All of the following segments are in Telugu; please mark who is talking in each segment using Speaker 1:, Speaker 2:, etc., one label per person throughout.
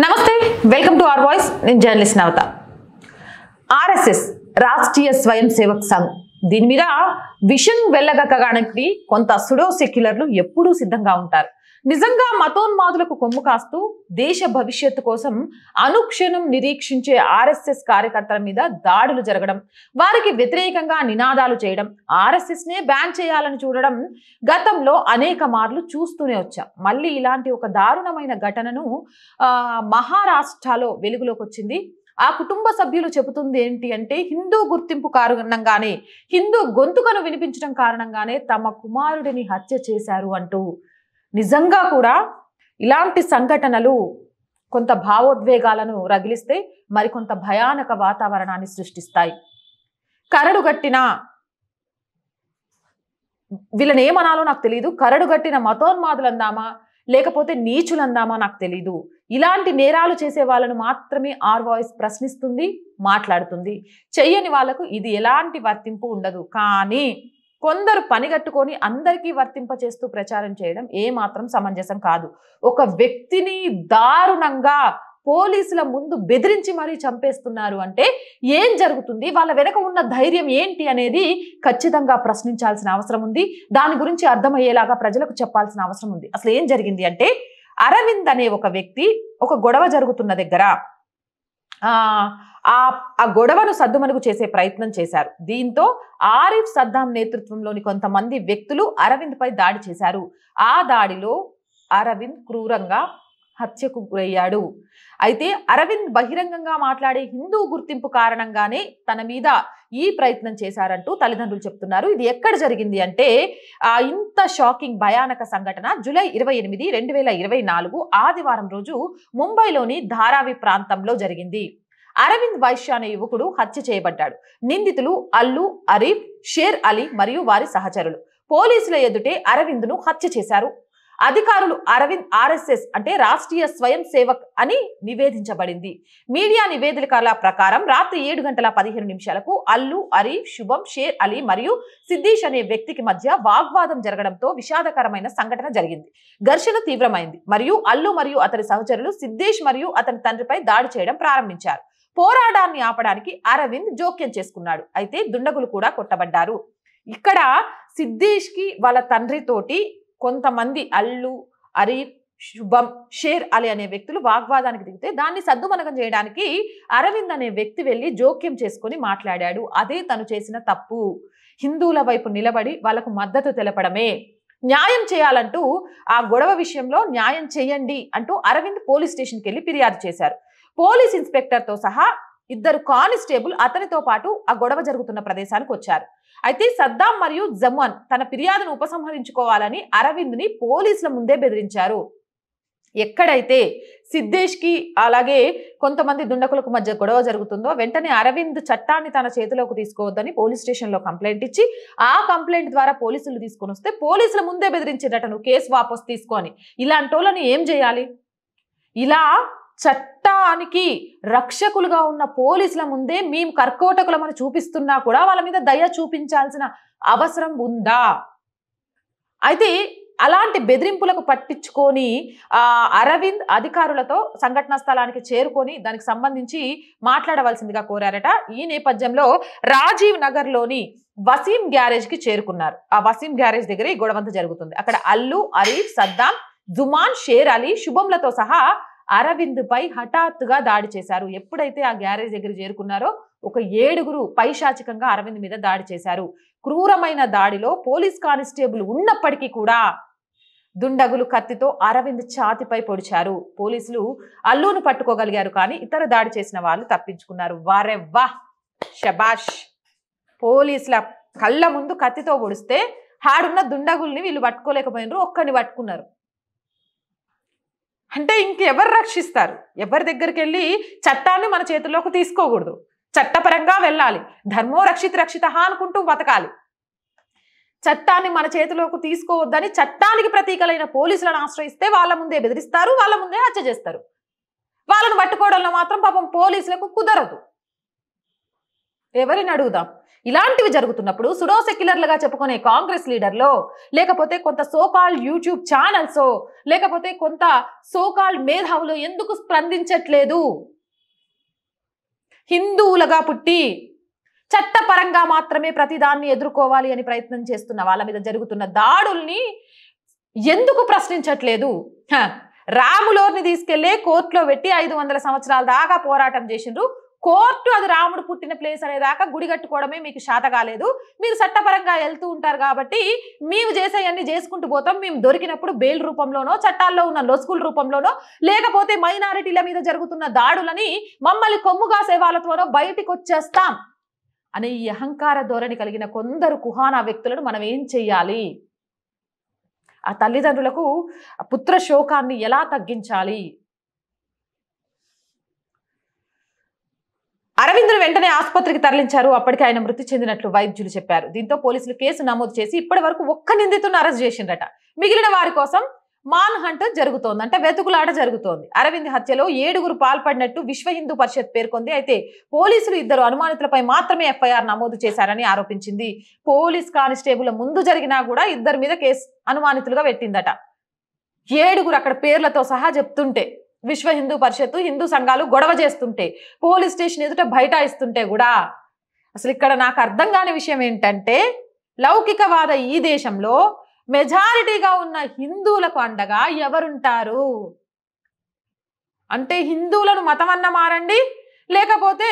Speaker 1: నమస్తే వెల్కమ్ టు అవర్ వాయిస్ నేను జర్నలిస్ట్ నవత ఆర్ఎస్ఎస్ రాష్ట్రీయ స్వయం సేవక్ సంఘ్ దీని మీద విషన్ వెళ్ళగక్కడానికి కొంత సుడో సెక్యులర్లు ఎప్పుడూ సిద్ధంగా ఉంటారు. నిజంగా మతోన్మాదులకు కొమ్ము కాస్తూ దేశ భవిష్యత్తు కోసం అనుక్షణం నిరీక్షించే ఆర్ఎస్ఎస్ కార్యకర్తల మీద దాడులు జరగడం, వారికి వ్యతిరేకంగా నినాదాలు చేయడం, ఆర్ఎస్ఎస్ నే బ్యాన్ చేయాలని చూడడం గతంలో అనేక మార్లు చూస్తూనే వచ్చాం. మళ్ళీ ఇలాంటి ఒక దారుణమైన ఘటనను మహారాష్ట్రలో వెలుగులోకి వచ్చింది. ఆ కుటుంబ సభ్యులు చెబుతుంది ఏంటి అంటే, హిందూ గుర్తింపు కారణంగానే, హిందూ గొంతుకను వినిపించడం కారణంగానే తమ కుమారుడిని హత్య చేశారు అంటూ. నిజంగా కూడా ఇలాంటి సంఘటనలు కొంత భావోద్వేగాలను రగిలిస్తే మరికొంత భయానక వాతావరణాన్ని సృష్టిస్తాయి. కరడుగట్టిన వీళ్ళని ఏమనాలో నాకు తెలియదు. కరడుగట్టిన మతోన్మాదులు అందామా లేకపోతే నీచులు అందామా నాకు తెలీదు. ఇలాంటి నేరాలు చేసే వాళ్ళను మాత్రమే ఆర్ వాయిస్ ప్రశ్నిస్తుంది, మాట్లాడుతుంది. చెయ్యని వాళ్లకు ఇది ఎలాంటి వర్తింపు ఉండదు. కానీ కొందరు పనిగట్టుకొని అందరికీ వర్తింప చేస్తూ ప్రచారం చేయడం ఏమాత్రం సమంజసం కాదు. ఒక వ్యక్తిని దారుణంగా పోలీసుల ముందు బెదిరించి మరీ చంపేస్తున్నారు అంటే ఏం జరుగుతుంది, వాళ్ళ వెనక ఉన్న ధైర్యం ఏంటి అనేది ఖచ్చితంగా ప్రశ్నించాల్సిన అవసరం ఉంది. దాని గురించి అర్థమయ్యేలాగా ప్రజలకు చెప్పాల్సిన అవసరం ఉంది. అసలు ఏం జరిగింది అంటే, అరవింద్ అనే ఒక వ్యక్తి ఒక గొడవ జరుగుతున్న దగ్గర ఆ గొడవను సద్దుమణుగు చేసే ప్రయత్నం చేశారు. దీంతో ఆరిఫ్ సద్దాం నేతృత్వంలోని కొంతమంది వ్యక్తులు అరవింద్ పై దాడి చేశారు. ఆ దాడిలో అరవింద్ క్రూరంగా హత్యకు గురయ్యాడు. అయితే అరవింద్ బహిరంగంగా మాట్లాడే హిందూ గుర్తింపు కారణంగానే తన మీద ఈ ప్రయత్నం చేశారంటూ తల్లిదండ్రులు చెప్తున్నారు. ఇది ఎక్కడ జరిగింది అంటే, ఇంత షాకింగ్ భయానక సంఘటన జూలై 28, 2024 ఆదివారం రోజు ముంబైలోని ధారావి ప్రాంతంలో జరిగింది. అరవింద్ వైశ్య అనే యువకుడు హత్య చేయబడ్డాడు. నిందితులు అల్లు, అరీఫ్, షేర్ అలీ మరియు వారి సహచరులు పోలీసుల ఎదుటే అరవింద్ను హత్య చేశారు. అధికారులు అరవింద్ ఆర్ఎస్ఎస్ అంటే రాష్ట్రీయ స్వయం సేవక్ అని నివేదించబడింది. మీడియా నివేదికల ప్రకారం రాత్రి 7:15 అల్లు, అరీఫ్, శుభం, షేర్ అలీ మరియు సిద్దీష్ అనే వ్యక్తికి మధ్య వాగ్వాదం జరగడంతో విషాదకరమైన సంఘటన జరిగింది. ఘర్షణ తీవ్రమైంది మరియు అల్లు మరియు అతని సహచరులు సిద్దీష్ మరియు అతని తండ్రిపై దాడి చేయడం ప్రారంభించారు. పోరాటాన్ని ఆపడానికి అరవింద్ జోక్యం చేసుకున్నాడు. అయితే దుండగులు కూడా కొట్టబడ్డారు. ఇక్కడ సిద్దీష్ కి వాళ్ళ తండ్రితోటి కొంతమంది అల్లు, అరీఫ్, శుభం, షేర్ అలీ అనే వ్యక్తులు వాగ్వాదానికి దిగితే దాన్ని సద్దుమణగం చేయడానికి అరవింద్ అనే వ్యక్తి వెళ్లి జోక్యం చేసుకుని మాట్లాడాడు. అదే తను చేసిన తప్పు. హిందువుల వైపు నిలబడి వాళ్లకు మద్దతు తెలపడమే. న్యాయం చేయాలంటూ ఆ గొడవ విషయంలో న్యాయం చేయండి అంటూ అరవింద్ పోలీస్ స్టేషన్కి వెళ్లి ఫిర్యాదు చేశారు. పోలీస్ ఇన్స్పెక్టర్ తో సహా 2 కానిస్టేబుల్ అతనితో పాటు ఆ గొడవ జరుగుతున్న ప్రదేశానికి వచ్చారు. అయితే సద్దాం మరియు జమాన్ తన ఫిర్యాదును ఉపసంహరించుకోవాలని అరవింద్ ని పోలీసుల ముందే బెదిరించారు. ఎక్కడైతే సిద్ధేష్ కి అలాగే కొంతమంది దుండకులకు మధ్య గొడవ జరుగుతుందో వెంటనే అరవింద్ చట్టాన్ని తన చేతిలోకి తీసుకోవద్దని పోలీస్ స్టేషన్ లో కంప్లైంట్ ఇచ్చి, ఆ కంప్లైంట్ ద్వారా పోలీసులు తీసుకొని వస్తే పోలీసుల ముందే బెదిరించేటట, నువ్వు కేసు వాపసు తీసుకొని. ఇలాంటి వాళ్ళని ఏం చేయాలి? ఇలా చట్టానికి రక్షకులుగా ఉన్న పోలీసుల ముందే మేము కర్కోటకులమని చూపిస్తున్నా కూడా వాళ్ళ మీద దయ చూపించాల్సిన అవసరం ఉందా? అయితే అలాంటి బెదిరింపులకు పట్టించుకొని అరవింద్ అధికారులతో సంఘటనా స్థలానికి చేరుకొని దానికి సంబంధించి మాట్లాడవలసిందిగా కోరారట. ఈ నేపథ్యంలో రాజీవ్ నగర్ లోని వసీం గ్యారేజ్ కి చేరుకున్నారు. ఆ వసీం గ్యారేజ్ దగ్గర ఈ గొడవంతా జరుగుతుంది. అక్కడ అల్లు, అరీఫ్, సద్దాం, జుమాన్, షేర్ అలీ, శుభంలతో సహా అరవింద్ పై హఠాత్తుగా దాడి చేశారు. ఎప్పుడైతే ఆ గ్యారేజ్ దగ్గర చేరుకున్నారో ఒక 7 పైశాచికంగా అరవింద్ మీద దాడి చేశారు. క్రూరమైన దాడిలో పోలీస్ కానిస్టేబుల్ ఉన్నప్పటికీ కూడా దుండగులు కత్తితో అరవింద్ ఛాతిపై పొడిచారు. పోలీసులు అల్లును పట్టుకోగలిగారు, కానీ ఇతర దాడి చేసిన వాళ్ళు తప్పించుకున్నారు. వారెవ్వా, షబాష్. పోలీసుల కళ్ళ ముందు కత్తితో పొడిస్తే హాడున్న దుండగుల్ని వీళ్ళు పట్టుకోలేకపోయినారు, ఒక్కడిని పట్టుకున్నారు. అంటే ఇంకెవరు రక్షిస్తారు? ఎవరి దగ్గరికి వెళ్ళి చట్టాన్ని మన చేతుల్లోకి తీసుకోకూడదు. చట్టపరంగా వెళ్ళాలి. ధర్మో రక్షిత అనుకుంటూ బతకాలి. చట్టాన్ని మన చేతిలోకి తీసుకోవద్దని చట్టానికి ప్రతీకలైన పోలీసులను ఆశ్రయిస్తే వాళ్ళ ముందే బెదిరిస్తారు, వాళ్ళ ముందే హత్య చేస్తారు. వాళ్ళను పట్టుకోవడంలో మాత్రం పాపం పోలీసులకు కుదరదు. ఎవరిని అడుగుదాం? ఇలాంటివి జరుగుతున్నప్పుడు సుడో సెక్యులర్లుగా చెప్పుకునే కాంగ్రెస్ లీడర్లో, లేకపోతే కొంత సోకాల్డ్ యూట్యూబ్ ఛానల్స్, లేకపోతే కొంత సోకాల్డ్ మేధావులు ఎందుకు స్పందించట్లేదు? హిందువులుగా పుట్టి చట్టపరంగా మాత్రమే ప్రతిదాన్ని ఎదుర్కోవాలి అని ప్రయత్నం చేస్తున్న వాళ్ళ మీద జరుగుతున్న దాడుల్ని ఎందుకు ప్రశ్నించట్లేదు? రాములోని తీసుకెళ్లే కోర్టులో పెట్టి 500 సంవత్సరాల దాకా పోరాటం చేసిండ్రు. కోర్టు అది రాముడు పుట్టిన ప్లేస్ అనేదాకా గుడి కట్టుకోవడమే మీకు శాత కాలేదు. మీరు చట్టపరంగా వెళ్తూ ఉంటారు కాబట్టి మేము చేసేవన్నీ చేసుకుంటూ పోతాం. మేము దొరికినప్పుడు బెయిల్ రూపంలోనో, చట్టాల్లో ఉన్న లొసుగుల రూపంలోనో, లేకపోతే మైనారిటీల మీద జరుగుతున్న దాడులని మమ్మల్ని కొమ్ముగా సేవాలతోనో బయటికి వచ్చేస్తాం అనే ఈ అహంకార ధోరణి కలిగిన కొందరు కుహానా వ్యక్తులను మనం ఏం చెయ్యాలి? ఆ తల్లిదండ్రులకు పుత్ర శోకాన్ని ఎలా తగ్గించాలి? అరవింద్ను వెంటనే ఆసుపత్రికి తరలించారు. అప్పటికే ఆయన మృతి చెందినట్లు వైద్యులు చెప్పారు. దీంతో పోలీసులు కేసు నమోదు చేసి ఇప్పటి వరకు ఒక్క నిందితుడిని అరెస్ట్ చేసిండ్రట. మిగిలిన వారి కోసం మాన్ హంట్ జరుగుతోంది, అంటే వెతుకులాట జరుగుతోంది. అరవింద్ హత్యలో 7గురు పాల్పడినట్టు విశ్వ హిందూ పరిషత్ పేర్కొంది. అయితే పోలీసులు 2 అనుమానితులపై మాత్రమే ఎఫ్ఐఆర్ నమోదు చేశారని ఆరోపించింది. పోలీస్ కానిస్టేబుల్ ముందు జరిగినా కూడా 2 మీద కేసు అనుమానితులుగా పెట్టిందట. 7గురు అక్కడ పేర్లతో సహా చెప్తుంటే, విశ్వ హిందూ పరిషత్, హిందూ సంఘాలు గొడవ చేస్తుంటే, పోలీస్ స్టేషన్ ఎదుట బైఠాయిస్తుంటే కూడా అసలు ఇక్కడ నాకు అర్థం కాని విషయం ఏంటంటే, లౌకికవాద ఈ దేశంలో మెజారిటీగా ఉన్న హిందువులకు అండగా ఎవరుంటారు? అంటే హిందువులను మతమన్న మారండి, లేకపోతే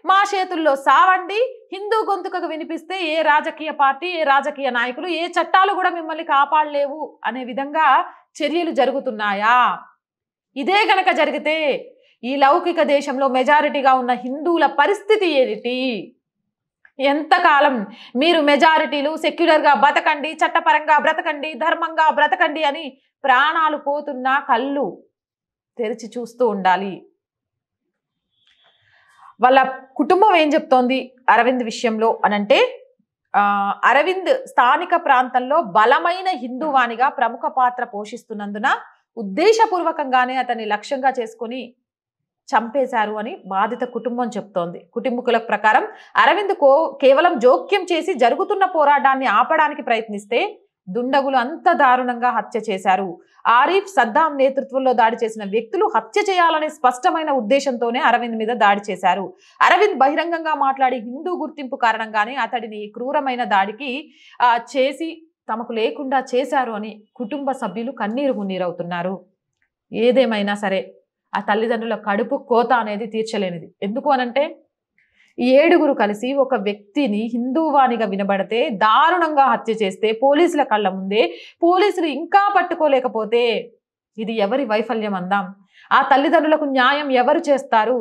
Speaker 1: మా చేతుల్లో సావండి, హిందూ గొంతుకకు వినిపిస్తే ఏ రాజకీయ పార్టీ, ఏ రాజకీయ నాయకులు, ఏ చట్టాలు కూడా మిమ్మల్ని కాపాడలేవు అనే విధంగా చర్యలు జరుగుతున్నాయా? ఇదే గనక జరిగితే ఈ లౌకిక దేశంలో మెజారిటీగా ఉన్న హిందువుల పరిస్థితి ఏంటి? ఎంతకాలం మీరు మెజారిటీలు సెక్యులర్గా బతకండి, చట్టపరంగా బ్రతకండి, ధర్మంగా బ్రతకండి అని ప్రాణాలు పోతున్నా కళ్ళు తెరిచి చూస్తూ ఉండాలి. వాళ్ళ కుటుంబం ఏం చెప్తోంది అరవింద్ విషయంలో అనంటే, అరవింద్ స్థానిక ప్రాంతంలో బలమైన హిందూవానిగా ప్రముఖ పాత్ర పోషిస్తున్నందున ఉద్దేశపూర్వకంగానే అతన్ని లక్ష్యంగా చేసుకొని చంపేశారు అని బాధిత కుటుంబం చెప్తోంది. కుటుంబీకుల ప్రకారం అరవింద్ కేవలం జోక్యం చేసి జరుగుతున్న పోరాటాన్ని ఆపడానికి ప్రయత్నిస్తే దుండగులు అంత దారుణంగా హత్య చేశారు. ఆరిఫ్, సద్దాం నేతృత్వంలో దాడి చేసిన వ్యక్తులు హత్య చేయాలనే స్పష్టమైన ఉద్దేశంతోనే అరవింద్ మీద దాడి చేశారు. అరవింద్ బహిరంగంగా మాట్లాడి హిందూ గుర్తింపు కారణంగానే అతడిని క్రూరమైన దాడికి చేసి తమకు లేకుండా చేశారు అని కుటుంబ సభ్యులు కన్నీరు మున్నీరవుతున్నారు. ఏదేమైనా సరే ఆ తల్లిదండ్రుల కడుపు కోత అనేది తీర్చలేనిది. ఎందుకు అనంటే, ఈ 7గురు కలిసి ఒక వ్యక్తిని హిందూవానిగా వినబడితే దారుణంగా హత్య చేస్తే పోలీసుల కళ్ళ ముందే పోలీసులు ఇంకా పట్టుకోలేకపోతే ఇది ఎవరి వైఫల్యం అందాం? ఆ తల్లిదండ్రులకు న్యాయం ఎవరు చేస్తారు?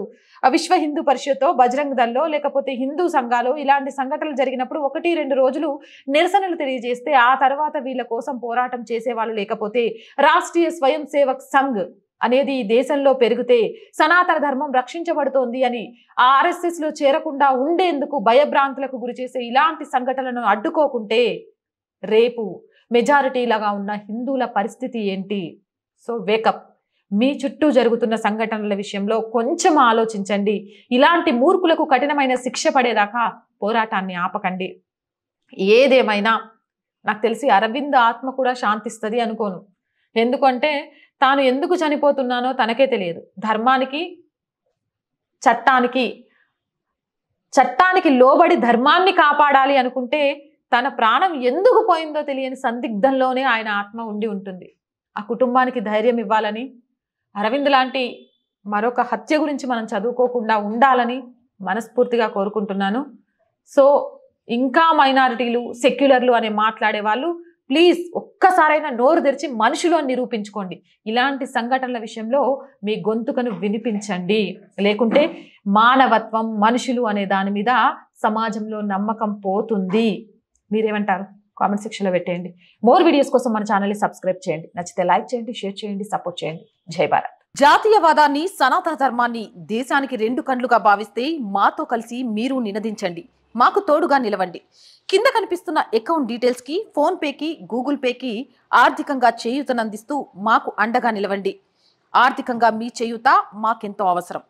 Speaker 1: విశ్వ హిందూ పరిషత్తు, బజరంగ్ దళ్, లేకపోతే హిందూ సంఘాలు ఇలాంటి సంఘటనలు జరిగినప్పుడు 1-2 రోజులు నిరసనలు తెలియజేస్తే ఆ తర్వాత వీళ్ళ కోసం పోరాటం చేసేవాళ్ళు లేకపోతే, రాష్ట్రీయ స్వయం సేవక్ సంఘ్ అనేది ఈ దేశంలో పెరిగితే సనాతన ధర్మం రక్షించబడుతోంది అని ఆర్ఎస్ఎస్ లో చేరకుండా ఉండేందుకు భయభ్రాంతులకు గురి చేసే ఇలాంటి సంఘటనలను అడ్డుకోకుంటే రేపు మెజారిటీలాగా ఉన్న హిందువుల పరిస్థితి ఏంటి? So wake up. మీ చుట్టూ జరుగుతున్న సంఘటనల విషయంలో కొంచెం ఆలోచించండి. ఇలాంటి మూర్ఖులకు కఠినమైన శిక్ష పడేదాకా పోరాటాన్ని ఆపకండి. ఏదేమైనా నాకు తెలిసి అరవింద్ ఆత్మ కూడా శాంతిస్తుంది అనుకోను. ఎందుకంటే తాను ఎందుకు చనిపోతున్నానో తనకే తెలియదు. ధర్మానికి, చట్టానికి లోబడి ధర్మాన్ని కాపాడాలి అనుకుంటే తన ప్రాణం ఎందుకు పోయిందో తెలియని సందిగ్ధంలోనే ఆయన ఆత్మ ఉండి ఉంటుంది. ఆ కుటుంబానికి ధైర్యం ఇవ్వాలని, అరవింద్ లాంటి మరొక హత్య గురించి మనం చదువుకోకుండా ఉండాలని మనస్ఫూర్తిగా కోరుకుంటున్నాను. సో ఇంకా మైనారిటీలు, సెక్యులర్లు అనే మాట్లాడే వాళ్ళు ప్లీజ్ ఒక్కసారైనా నోరు తెరిచి మనుషులు అని నిరూపించుకోండి. ఇలాంటి సంఘటనల విషయంలో మీ గొంతుకను వినిపించండి. లేకుంటే మానవత్వం, మనుషులు అనే దాని మీద సమాజంలో నమ్మకం పోతుంది. మీరేమంటారు? కామెంట్ సెక్షన్లో పెట్టేయండి. మోర్ వీడియోస్ కోసం మన ఛానల్ని సబ్స్క్రైబ్ చేయండి. నచ్చితే లైక్ చేయండి, షేర్ చేయండి, సపోర్ట్ చేయండి. జై భారత్. జాతీయవాదాన్ని, సనాతన ధర్మాన్ని దేశానికి 2 కళ్లుగా భావిస్తే మాతో కలిసి మీరు నినదించండి. మాకు తోడుగా నిలవండి. కింద కనిపిస్తున్న అకౌంట్ డీటెయిల్స్కి, ఫోన్పేకి, గూగుల్ పేకి ఆర్థికంగా చేయూతనందిస్తూ మాకు అండగా నిలవండి. ఆర్థికంగా మీ చేయూత మాకెంతో అవసరం.